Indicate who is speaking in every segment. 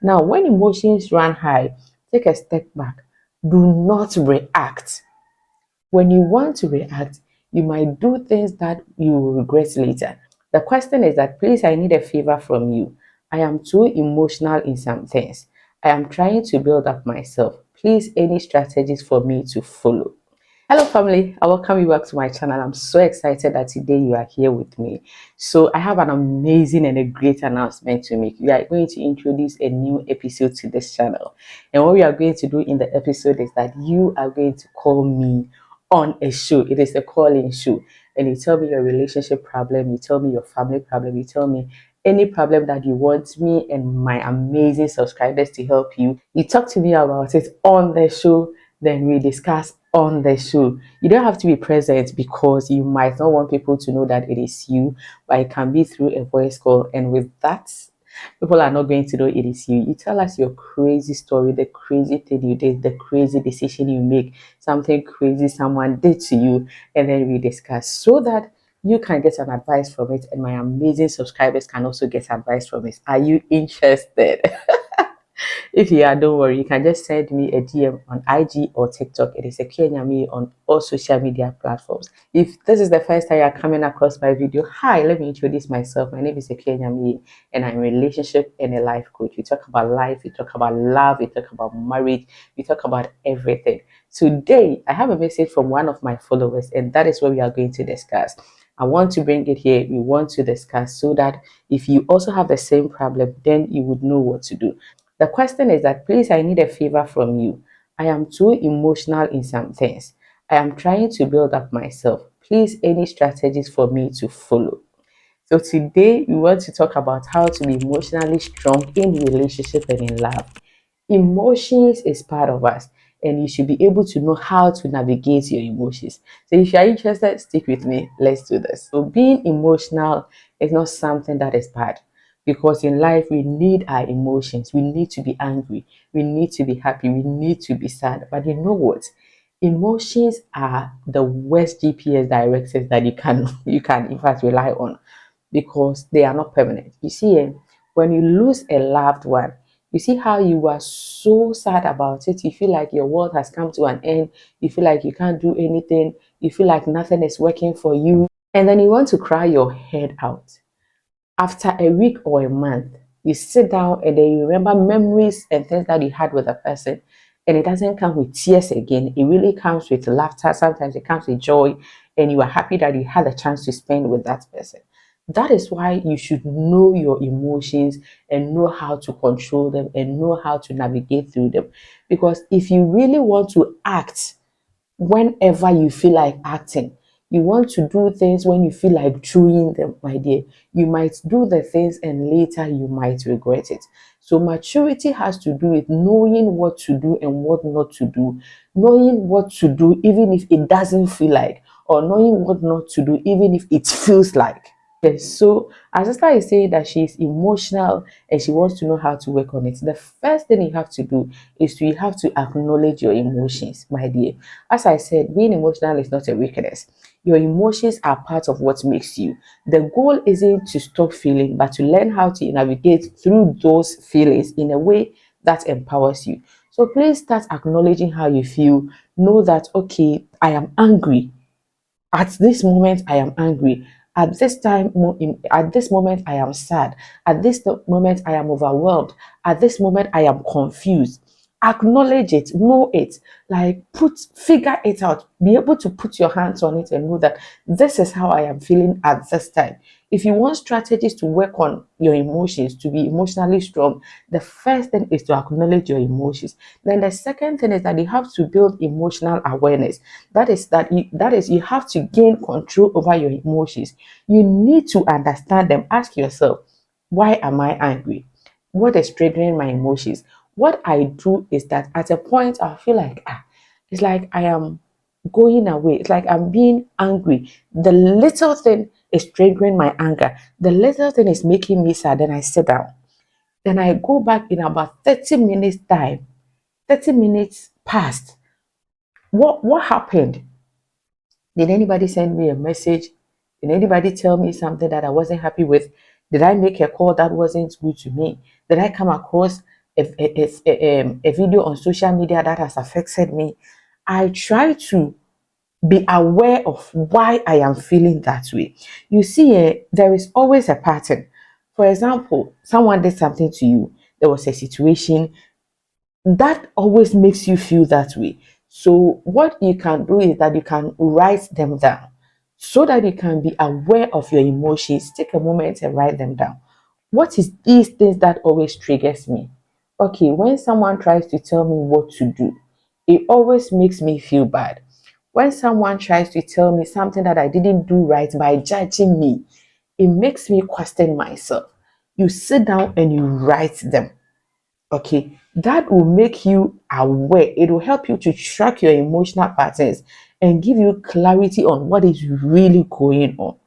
Speaker 1: Now, when emotions run high, take a step back. Do not react. When you want to react, you might do things that you will regret later. The question is that, please, I need a favor from you. I am too emotional in some things. I am trying to build up myself. Please, any strategies for me to follow? Hello, family. I welcome you back to my channel. I'm so excited that today you are here with me. So, I have an amazing and a great announcement to make. We are going to introduce a new episode to this channel. And what we are going to do in the episode is that you are going to call me on a show. It is a call-in show. And you tell me your relationship problem, you tell me your family problem, you tell me any problem that you want me and my amazing subscribers to help you. You talk to me about it on the show, then we discuss on the show. You don't have to be present because you might not want people to know that it is you, but it can be through a voice call. And with that, people are not going to know it is you. You tell us your crazy story, the crazy thing you did, the crazy decision you make, something crazy someone did to you, and then we discuss so that you can get an advice from it, and my amazing subscribers can also get advice from it. Are you interested? If you are, don't worry. You can just send me a DM on IG or TikTok. It is Ekenyami on all social media platforms. If this is the first time you're coming across my video, hi, let me introduce myself. My name is Ekenyami and I'm a relationship and a life coach. We talk about life, we talk about love, we talk about marriage, we talk about everything. Today, I have a message from one of my followers, and that is what we are going to discuss. I want to bring it here. We want to discuss so that if you also have the same problem, then you would know what to do. The question is that, please, I need a favor from you. I am too emotional in some things. I am trying to build up myself. Please, any strategies for me to follow? So today we want to talk about how to be emotionally strong in relationship and in love. Emotions is part of us, and you should be able to know how to navigate your emotions. So if you are interested, stick with me. Let's do this. So being emotional is not something that is bad, because in life we need our emotions. We need to be angry, we need to be happy, we need to be sad. But you know what? Emotions are the worst GPS directors that you can in fact rely on, because they are not permanent. You see, when you lose a loved one, you see how you are so sad about it. You feel like your world has come to an end. You feel like you can't do anything. You feel like nothing is working for you. And then you want to cry your head out. After a week or a month, you sit down and then you remember memories and things that you had with a person. And it doesn't come with tears again. It really comes with laughter. Sometimes it comes with joy. And you are happy that you had a chance to spend with that person. That is why you should know your emotions and know how to control them and know how to navigate through them. Because if you really want to act whenever you feel like acting, you want to do things when you feel like doing them, my dear, you might do the things and later you might regret it. So maturity has to do with knowing what to do and what not to do, knowing what to do even if it doesn't feel like, or knowing what not to do even if it feels like. Yes, so our sister is saying that she's emotional and she wants to know how to work on it. The first thing you have to do is you have to acknowledge your emotions, my dear. As I said, being emotional is not a weakness. Your emotions are part of what makes you. The goal isn't to stop feeling, but to learn how to navigate through those feelings in a way that empowers you. So please start acknowledging how you feel. Know that, okay, I am angry. At this moment, I am angry. At this time, at this moment, I am sad. At this moment, I am overwhelmed. At this moment, I am confused. Acknowledge it, know it, like figure it out. Be able to put your hands on it and know that this is how I am feeling at this time. If you want strategies to work on your emotions, to be emotionally strong, the first thing is to acknowledge your emotions. Then the second thing is that you have to build emotional awareness. That is you have to gain control over your emotions. You need to understand them. Ask yourself, why am I angry? What is triggering my emotions? What I do is that at a point I feel like it's like I am going away. It's like I'm being angry. The little thing is triggering my anger. The little thing is making me sad. Then I sit down. Then I go back in about 30 minutes time. 30 minutes passed. What happened? Did anybody send me a message? Did anybody tell me something that I wasn't happy with? Did I make a call that wasn't good to me? Did I come across a video on social media that has affected me, I try to be aware of why I am feeling that way. You see, there is always a pattern. For example, someone did something to you, there was a situation that always makes you feel that way. So, what you can do is that you can write them down so that you can be aware of your emotions. Take a moment and write them down. What is these things that always triggers me? Okay, when someone tries to tell me what to do, it always makes me feel bad. When someone tries to tell me something that I didn't do right by judging me, it makes me question myself. You sit down and you write them. Okay, that will make you aware. It will help you to track your emotional patterns and give you clarity on what is really going on.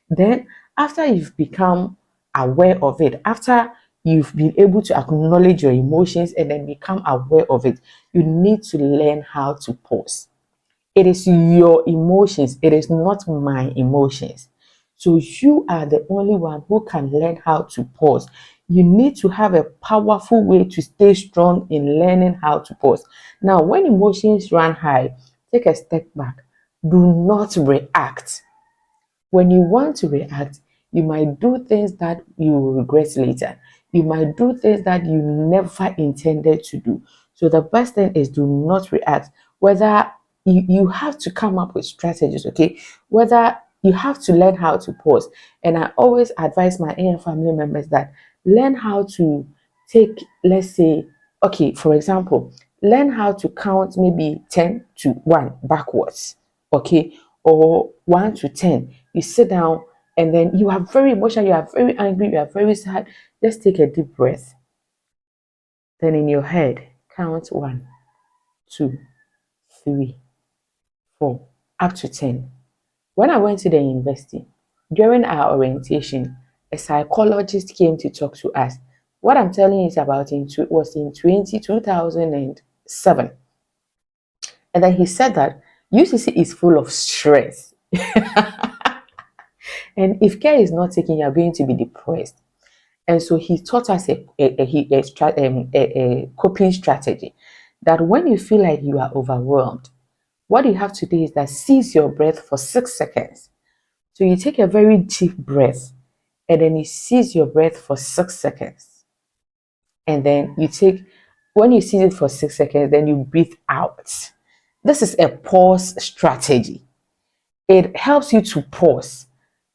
Speaker 1: Then, after you've become aware of it, after you've been able to acknowledge your emotions and then become aware of it, you need to learn how to pause. It is your emotions, it is not my emotions. So you are the only one who can learn how to pause. You need to have a powerful way to stay strong in learning how to pause. Now, when emotions run high, take a step back. Do not react. When you want to react, you might do things that you will regret later. You might do things that you never intended to do. So the best thing is do not react. Whether you have to come up with strategies, okay? Whether you have to learn how to pause. And I always advise my AM family members that learn how to take, let's say, okay, for example, learn how to count maybe 10 to 1 backwards, okay? Or 1 to 10. You sit down and then you are very emotional, you are very angry, you are very sad. Just take a deep breath. Then in your head, count 1, 2, 3, 4, up to 10. When I went to the university, during our orientation, a psychologist came to talk to us. What I'm telling you is about was in 2007. And then he said that UCC is full of stress. And if care is not taken, you're going to be depressed. And so he taught us a coping strategy that when you feel like you are overwhelmed, what you have to do is that seize your breath for 6 seconds. So you take a very deep breath and then you seize your breath for 6 seconds. And then when you seize it for 6 seconds, then you breathe out. This is a pause strategy. It helps you to pause.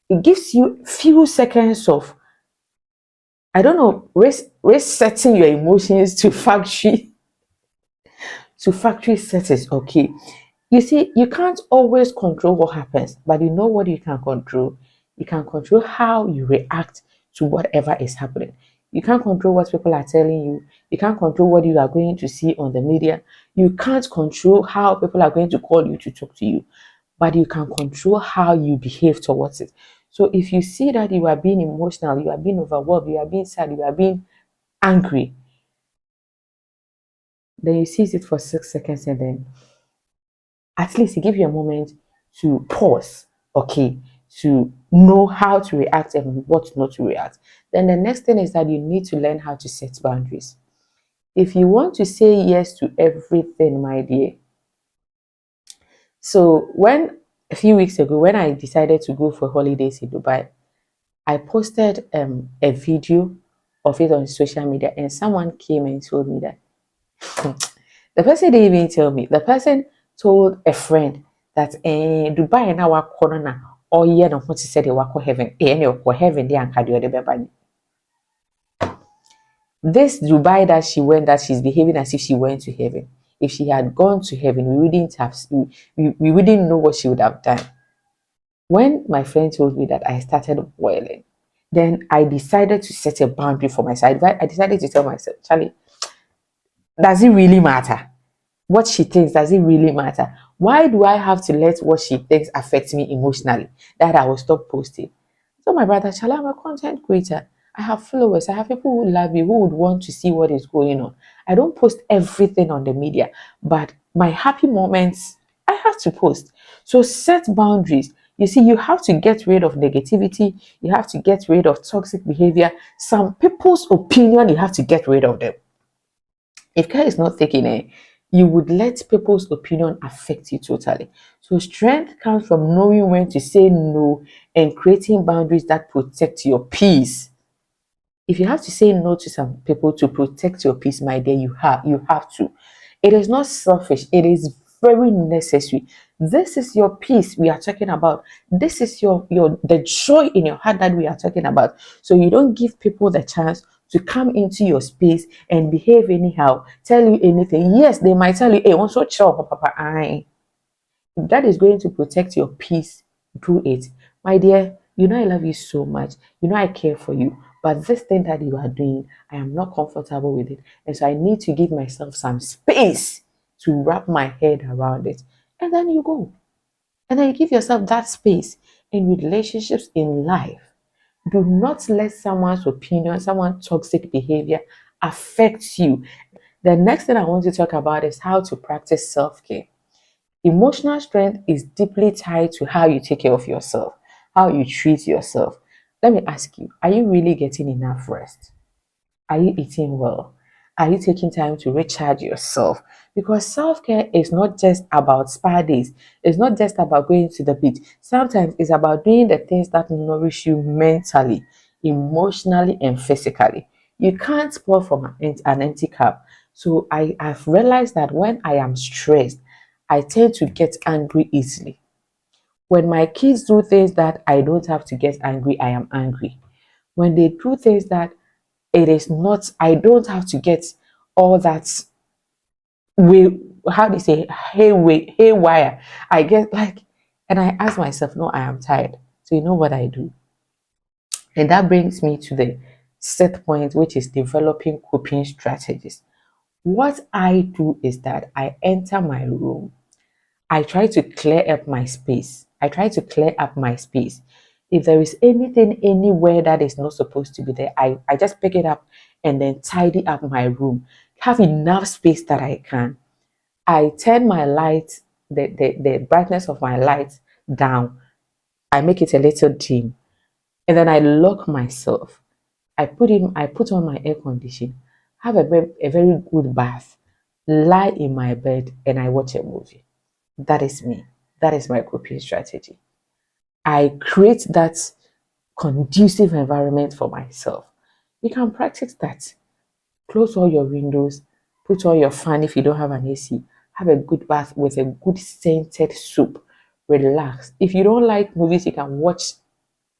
Speaker 1: It gives you few seconds of, I don't know, resetting your emotions to factory settings. Okay, you see, you can't always control what happens, but you know what you can control. You can control how you react to whatever is happening. You can't control what people are telling you. You can't control what you are going to see on the media. You can't control how people are going to call you to talk to you, but you can control how you behave towards it. So if you see that you are being emotional, you are being overwhelmed, you are being sad, you are being angry, then you seize it for 6 seconds and then at least give you a moment to pause, okay, to know how to react and what not to react. Then the next thing is that you need to learn how to set boundaries. If you want to say yes to everything, my dear. So when a few weeks ago, when I decided to go for holidays in Dubai, I posted a video of it on social media, and someone came and told me that the person didn't even tell me. The person told a friend that Dubai na wakɔ na ɔyɛ no ho te sɛ deɛ wakɔ heaven. Ne ɔkɔ heaven de anka deɛ ɔde bɛba ni. This Dubai that she went, that she's behaving as if she went to heaven. If she had gone to heaven, we wouldn't know what she would have done. When my friend told me that, I started boiling. Then I decided to set a boundary for myself. I decided to tell myself, Charlie, does it really matter? What she thinks, does it really matter? Why do I have to let what she thinks affect me emotionally? That I will stop posting. So my brother, Charlie, I'm a content creator. I have followers. I have people who love me, who would want to see what is going on. I don't post everything on the media, but my happy moments, I have to post. So set boundaries. You see, you have to get rid of negativity. You have to get rid of toxic behavior. Some people's opinion, you have to get rid of them. If care is not taken, you would let people's opinion affect you totally. So strength comes from knowing when to say no and creating boundaries that protect your peace. If you have to say no to some people to protect your peace, my dear, you have to. It is not selfish, it is very necessary. This is your peace we are talking about. This is your the joy in your heart that we are talking about. So you don't give people the chance to come into your space and behave anyhow, tell you anything. Yes, they might tell you, hey, also chill, papa. I if that is going to protect your peace, do it. My dear, you know I love you so much. You know I care for you. But this thing that you are doing, I am not comfortable with it. And so I need to give myself some space to wrap my head around it. And then you go. And then you give yourself that space in relationships in life. Do not let someone's opinion, someone's toxic behavior affect you. The next thing I want to talk about is how to practice self care. Emotional strength is deeply tied to how you take care of yourself, how you treat yourself. Let me ask you, are you really getting enough rest? Are you eating well? Are you taking time to recharge yourself? Because self care is not just about spa days, it's not just about going to the beach. Sometimes it's about doing the things that nourish you mentally, emotionally, and physically. You can't pour from an empty cup. So I've realized that when I am stressed, I tend to get angry easily. When my kids do things that I don't have to get angry, I am angry. When they do things that it is not, I don't have to get all that way, how do you say, haywire. I get like, and I ask myself, no, I am tired. So you know what I do? And that brings me to the set point, which is developing coping strategies. What I do is that I enter my room. I try to clear up my space. I try to clear up my space. If there is anything anywhere that is not supposed to be there, I just pick it up and then tidy up my room. Have enough space that I can. I turn my light, the brightness of my light down. I make it a little dim. And then I lock myself. I put on my air condition, have a very good bath, lie in my bed, and I watch a movie. That is me. That is my coping strategy. I create that conducive environment for myself. You can practice that. Close all your windows, put on your fan if you don't have an AC, have a good bath with a good scented soup. Relax. If you don't like movies, you can watch.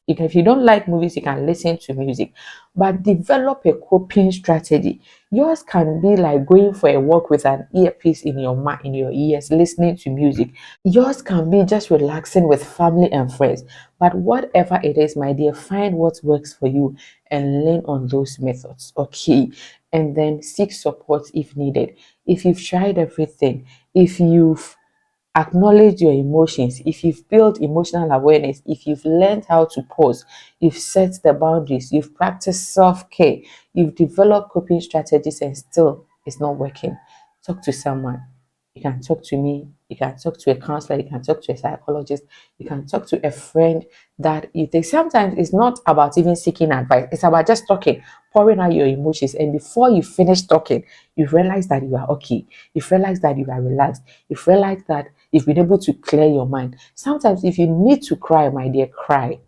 Speaker 1: If you don't like movies, you can listen to music. But develop a coping strategy. Yours can be like going for a walk with an earpiece in in your ears, listening to music. Yours can be just relaxing with family and friends. But whatever it is, my dear, find what works for you and lean on those methods. Okay. And then seek support if needed. If you've tried everything, if you've acknowledged your emotions, if you've built emotional awareness, if you've learned how to pause, you've set the boundaries, you've practiced self care, you've developed coping strategies, and still it's not working, talk to someone. You can talk to me, you can talk to a counselor, you can talk to a psychologist, you can talk to a friend that you think sometimes it's not about even seeking advice, it's about just talking, pouring out your emotions. And before you finish talking, you realize that you are okay, you realize that you are relaxed, you realize that you've been able to clear your mind. Sometimes, if you need to cry, my dear, cry.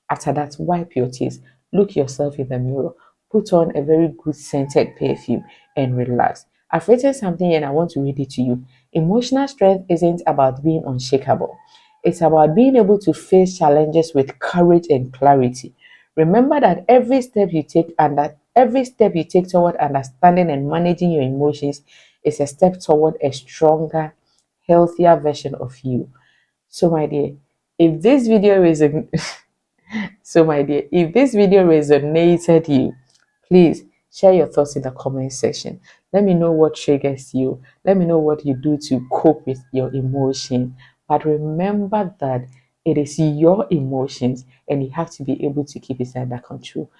Speaker 1: After that, wipe your tears, look yourself in the mirror, put on a very good scented perfume, and relax. I've written something and I want to read it to you. Emotional strength isn't about being unshakable, it's about being able to face challenges with courage and clarity. Remember that every step you take toward understanding and managing your emotions is a step toward a stronger, healthier version of you. So, my dear, if this video is so, my dear, if this video resonated you, please share your thoughts in the comment section. Let me know what triggers you. Let me know what you do to cope with your emotion. But remember that it is your emotions and you have to be able to keep it under control.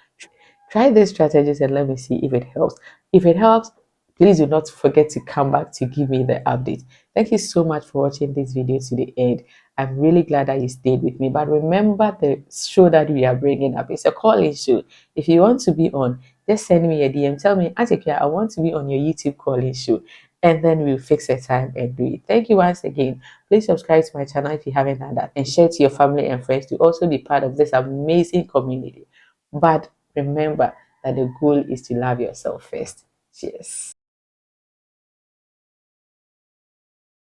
Speaker 1: Try these strategies and let me see if it helps. If it helps, please do not forget to come back to give me the update. Thank you so much for watching this video to the end. I'm really glad that you stayed with me. But remember the show that we are bringing up. It's a call-in show. If you want to be on, just send me a DM. Tell me, Auntie Kia, I want to be on your YouTube calling show. And then we'll fix a time and do it. Thank you once again. Please subscribe to my channel if you haven't done that. And share to your family and friends to also be part of this amazing community. But remember that the goal is to love yourself first. Cheers.